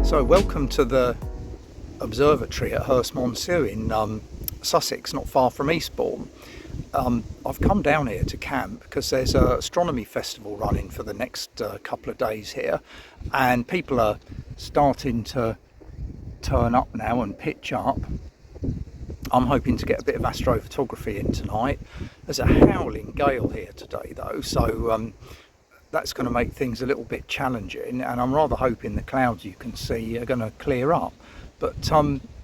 So welcome to the Observatory at Herstmonceux in Sussex, not far from Eastbourne. I've come down here to camp because there's an astronomy festival running for the next couple of days here, and people are starting to turn up now and pitch up. I'm hoping to get a bit of astrophotography in tonight. There's a howling gale here today though, so that's going to make things a little bit challenging, and I'm rather hoping the clouds you can see are going to clear up. But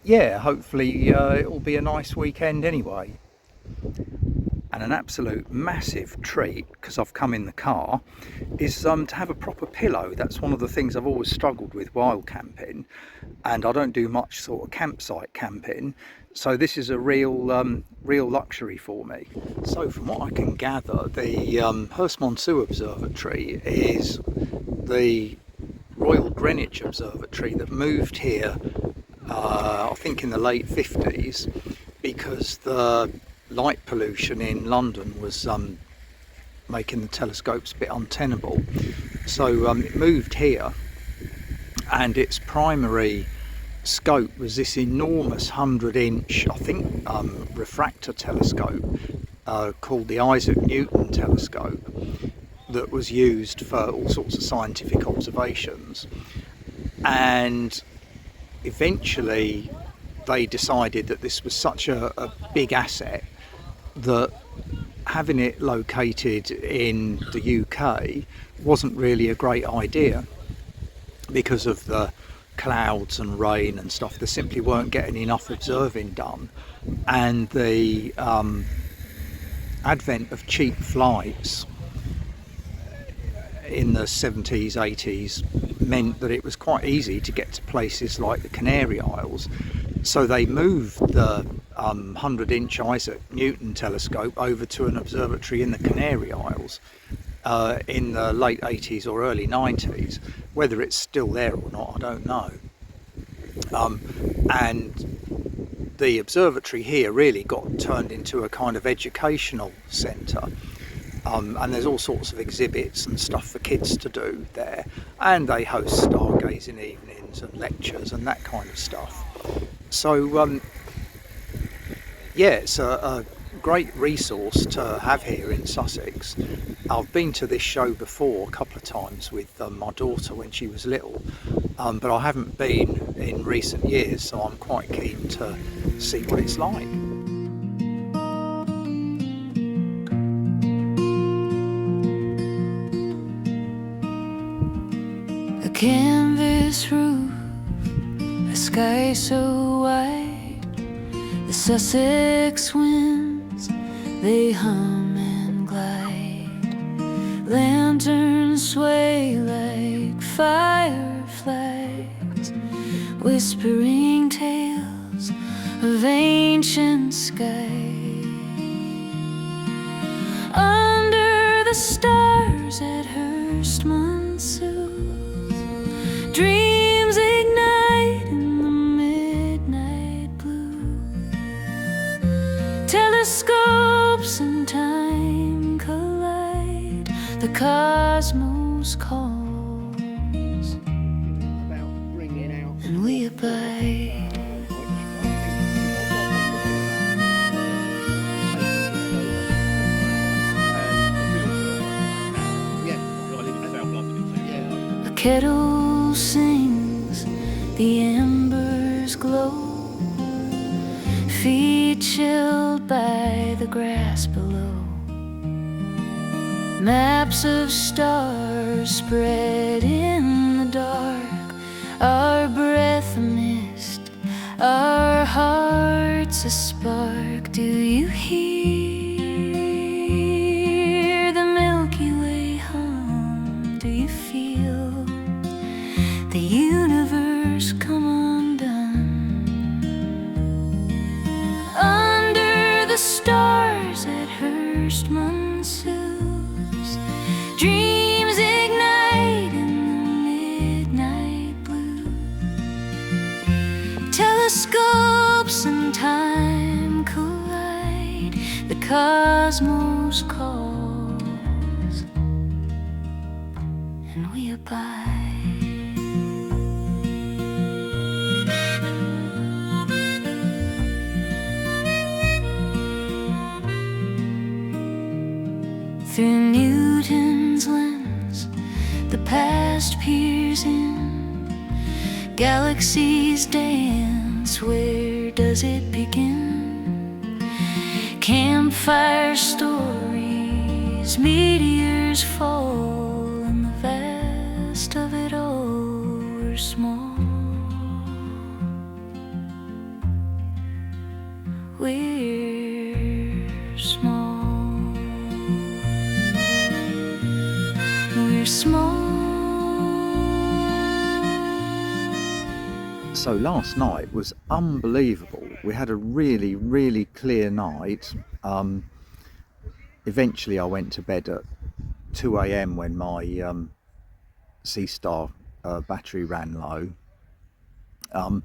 yeah, hopefully it will be a nice weekend anyway. And an absolute massive treat, because I've come in the car, is to have a proper pillow. That's one of the things I've always struggled with while camping, and I don't do much sort of campsite camping, so this is a real luxury for me. So from what I can gather, the Herstmonceux Observatory is the Royal Greenwich Observatory that moved here I think in the late 50s, because the light pollution in London was making the telescopes a bit untenable. So it moved here, and its primary scope was this enormous 100-inch, I think, refractor telescope called the Isaac Newton telescope, that was used for all sorts of scientific observations. And eventually they decided that this was such a big asset that having it located in the UK wasn't really a great idea because of the clouds and rain and stuff. They simply weren't getting enough observing done, and the advent of cheap flights in the 70s, 80s meant that it was quite easy to get to places like the Canary Isles. So they moved the 100-inch Isaac Newton telescope over to an observatory in the Canary Isles in the late 80s or early 90s. Whether it's still there or not, I don't know. And the observatory here really got turned into a kind of educational centre. And there's all sorts of exhibits and stuff for kids to do there, and they host stargazing evenings and lectures and that kind of stuff. So yeah, it's a great resource to have here in Sussex. I've been to this show before a couple of times with my daughter when she was little, but I haven't been in recent years, so I'm quite keen to see what it's like. A canvas roof, a sky so white, the Sussex winds, they hum and glide. Lanterns sway like fireflies, whispering tales of ancient skies. Under the stars at Herstmonceux, dreams ignite in the midnight blue. Telescopes and time collide, the cosmos calls, and we abide. A kettle sings, the embers glow, feet chilled by the grass below. Maps of stars spread in the dark, our breath a mist, our hearts a spark. Do you hear the Milky Way hum? Do you feel the universe come undone? Under the stars at Herstmonceux, dreams ignite in the midnight blue. Telescopes and time collide, the cosmos calls, and we abide. Through Newton's lens, the past peers in. Galaxies dance, where does it begin? Campfire stories, meteors fall, and the vast of it all, we're small. We're small. We're small. So last night was unbelievable. We had a really, really clear night. Eventually I went to bed at 2 a.m. when my Seestar battery ran low. I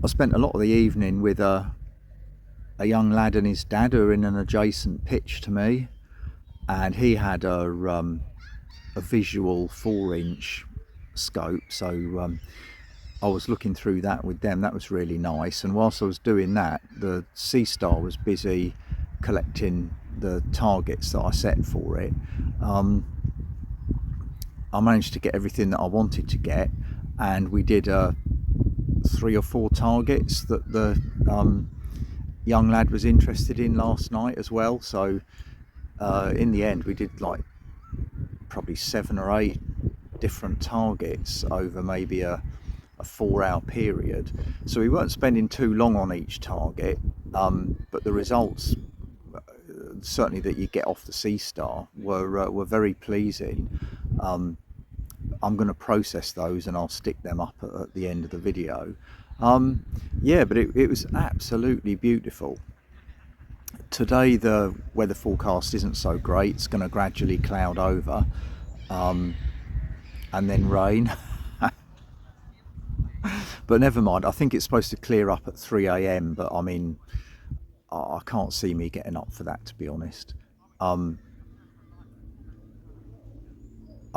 spent a lot of the evening with a young lad and his dad who are in an adjacent pitch to me, and he had a visual 4-inch scope, so I was looking through that with them. That was really nice. And whilst I was doing that, the Seestar was busy collecting the targets that I set for it. I managed to get everything that I wanted to get, and we did 3 or 4 targets that the young lad was interested in last night as well. So in the end we did like probably 7 or 8 different targets over maybe a 4-hour period. So we weren't spending too long on each target, but the results certainly that you get off the Seestar were very pleasing. I'm going to process those and I'll stick them up at the end of the video. Yeah, but it was absolutely beautiful. Today the weather forecast isn't so great. It's going to gradually cloud over and then rain. But never mind, I think it's supposed to clear up at 3 a.m, but I mean, I can't see me getting up for that, to be honest. I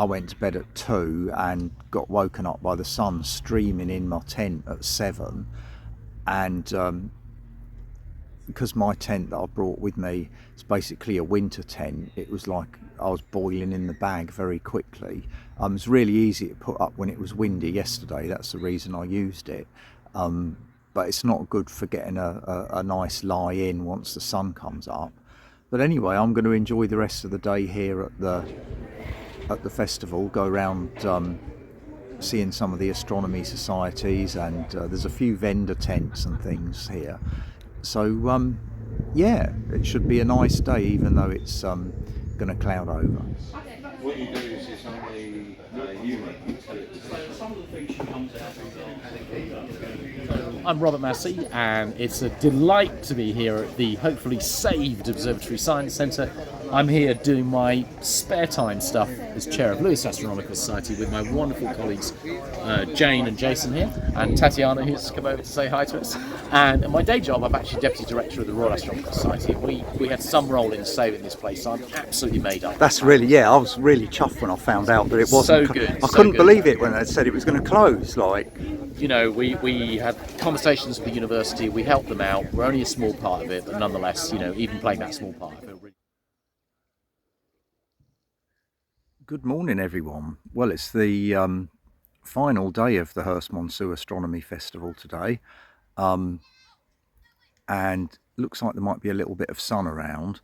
went to bed at 2 and got woken up by the sun streaming in my tent at 7, and because my tent that I brought with me is basically a winter tent, it was like I was boiling in the bag very quickly. It was really easy to put up when it was windy yesterday. That's the reason I used it. But it's not good for getting a nice lie in once the sun comes up. But anyway, I'm going to enjoy the rest of the day here at the festival, go around seeing some of the astronomy societies, and there's a few vendor tents and things here. So yeah, it should be a nice day, even though it's going to cloud over. What you do is it's on the unit. I'm Robert Massey, and it's a delight to be here at the hopefully saved Observatory Science Centre. I'm here doing my spare time stuff as chair of Lewis Astronomical Society with my wonderful colleagues Jane and Jason here, and Tatiana, who's come over to say hi to us. And my day job, I'm actually deputy director of the Royal Astronomical Society. We had some role in saving this place, so I'm absolutely made up. That's really, yeah, I was really chuffed when I found out that it wasn't. So good. I couldn't believe it when they said it was going to close. Like, you know, we had conversations with the university, we helped them out. We're only a small part of it, but nonetheless, you know, even playing that small part of it. good morning, everyone. Well, it's the final day of the Herstmonceux Astronomy Festival today, and looks like there might be a little bit of sun around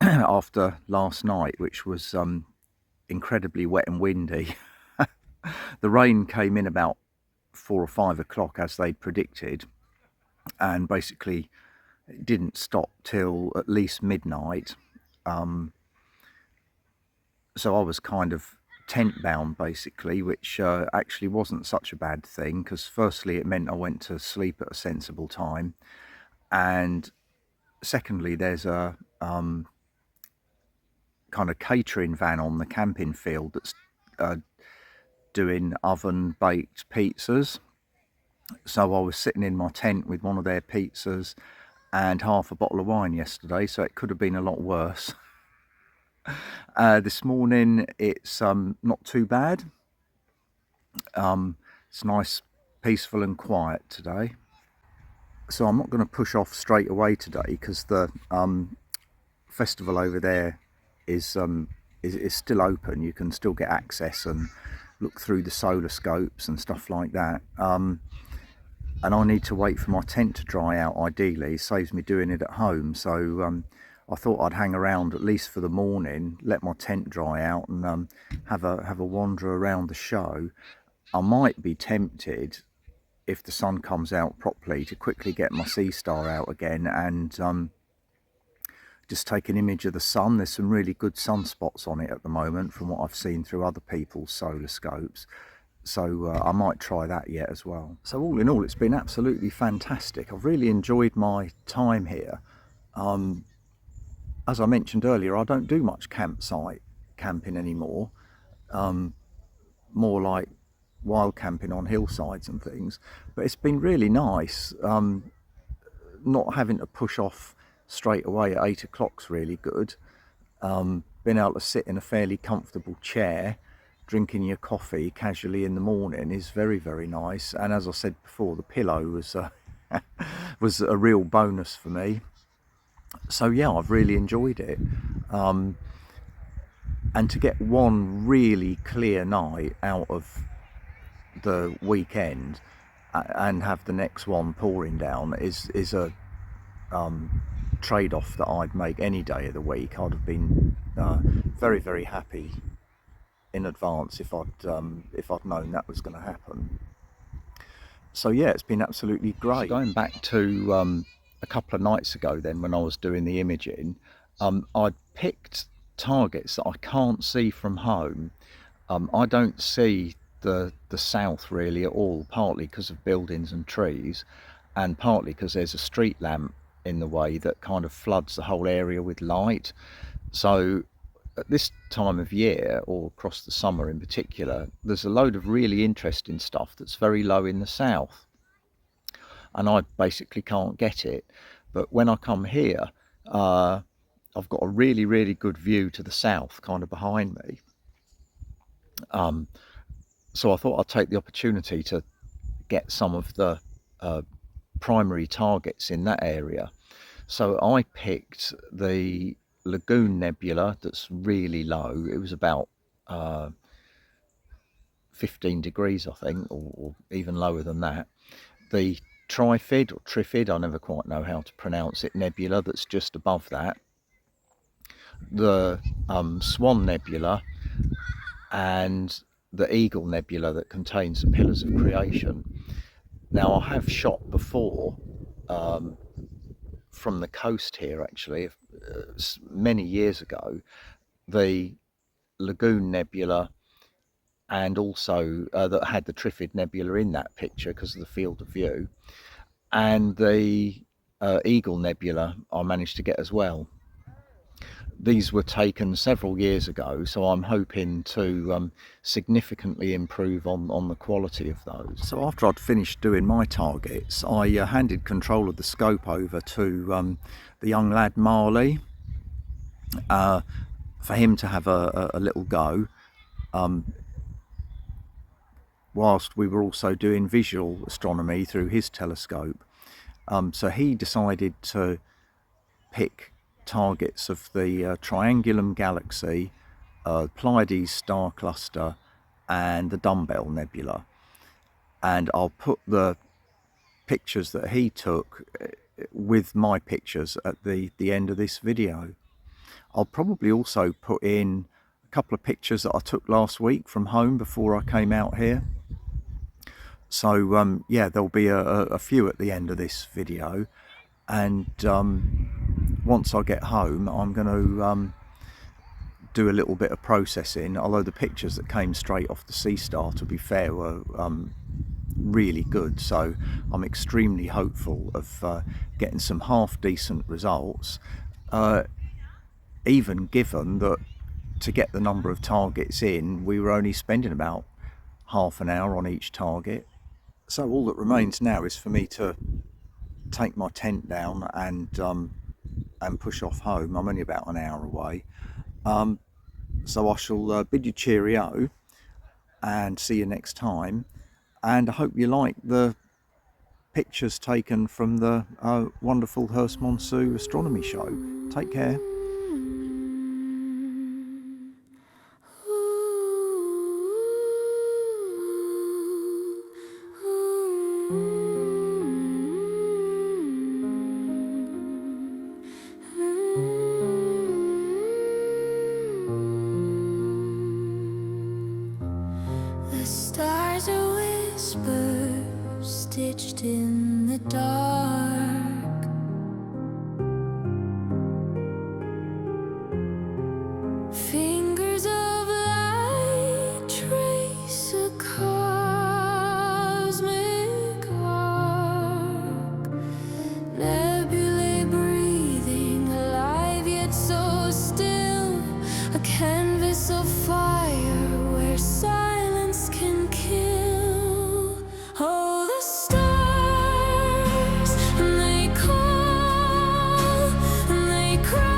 after last night, which was incredibly wet and windy. The rain came in about 4 or 5 o'clock as they'd predicted, and basically it didn't stop till at least midnight. So I was kind of tent bound basically, which actually wasn't such a bad thing, because firstly it meant I went to sleep at a sensible time, and secondly there's a kind of catering van on the camping field that's doing oven baked pizzas. So I was sitting in my tent with one of their pizzas and half a bottle of wine yesterday, so it could have been a lot worse. This morning it's not too bad. It's nice, peaceful and quiet today. So I'm not going to push off straight away today, because the festival over there is still open. You can still get access and look through the solar scopes and stuff like that. And I need to wait for my tent to dry out ideally. It saves me doing it at home. So I thought I'd hang around at least for the morning, let my tent dry out, and have a wander around the show. I might be tempted, if the sun comes out properly, to quickly get my Seestar out again and just take an image of the sun. There's some really good sunspots on it at the moment from what I've seen through other people's solar scopes. So I might try that yet as well. So all in all, it's been absolutely fantastic. I've really enjoyed my time here. As I mentioned earlier, I don't do much campsite camping anymore. More like wild camping on hillsides and things. But it's been really nice. Not having to push off straight away at 8 o'clock's really good. Being able to sit in a fairly comfortable chair, drinking your coffee casually in the morning is very, very nice. And as I said before, the pillow was was a real bonus for me. So yeah, I've really enjoyed it. And to get one really clear night out of the weekend and have the next one pouring down is a trade-off that I'd make any day of the week. I'd have been very, very happy in advance if I'd known that was going to happen. So yeah, it's been absolutely great. So going back to a couple of nights ago then, when I was doing the imaging, I'd picked targets that I can't see from home. I don't see the south really at all, partly because of buildings and trees, and partly because there's a street lamp in the way that kind of floods the whole area with light. So at this time of year, or across the summer in particular, there's a load of really interesting stuff that's very low in the south, and I basically can't get it. But when I come here, I've got a really, really good view to the south kind of behind me. So I thought I'd take the opportunity to get some of the primary targets in that area. So I picked the Lagoon Nebula that's really low. It was about 15 degrees, I think, or even lower than that. The Trifid or Trifid, I never quite know how to pronounce it, nebula that's just above that. The Swan Nebula and the Eagle Nebula that contains the Pillars of Creation. Now, I have shot before from the coast here, actually, many years ago, the Lagoon Nebula, and also that had the Trifid Nebula in that picture because of the field of view, and the Eagle Nebula I managed to get as well. These were taken several years ago, so I'm hoping to significantly improve on the quality of those. So after I'd finished doing my targets, I handed control of the scope over to the young lad Marley for him to have a little go, whilst we were also doing visual astronomy through his telescope. So he decided to pick targets of the Triangulum Galaxy, Pleiades star cluster, and the Dumbbell Nebula. And I'll put the pictures that he took with my pictures at the end of this video. I'll probably also put in a couple of pictures that I took last week from home before I came out here. So yeah, there'll be a few at the end of this video. And once I get home, I'm going to do a little bit of processing, although the pictures that came straight off the Seestar, to be fair, were really good. So I'm extremely hopeful of getting some half decent results, even given that to get the number of targets in, we were only spending about half an hour on each target. So all that remains now is for me to take my tent down and push off home. I'm only about an hour away. So I shall bid you cheerio and see you next time. And I hope you like the pictures taken from the wonderful Herstmonceux Astronomy show. Take care. stars are whispers stitched in the dark. Fingers of light trace a cosmic arc. Nebulae breathing, alive yet so still. A canvas of fire where silence can kill. Oh, the stars, and they call, and they cry.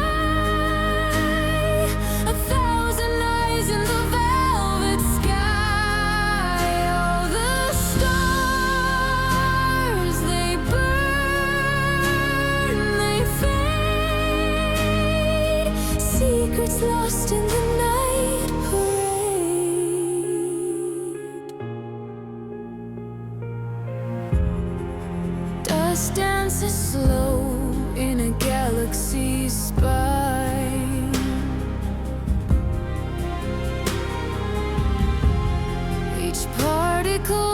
1,000 eyes in the velvet sky. Oh, the stars, they burn, they fade. Secrets lost in the night parade. Dust dances slow in a galaxy's spine. Each particle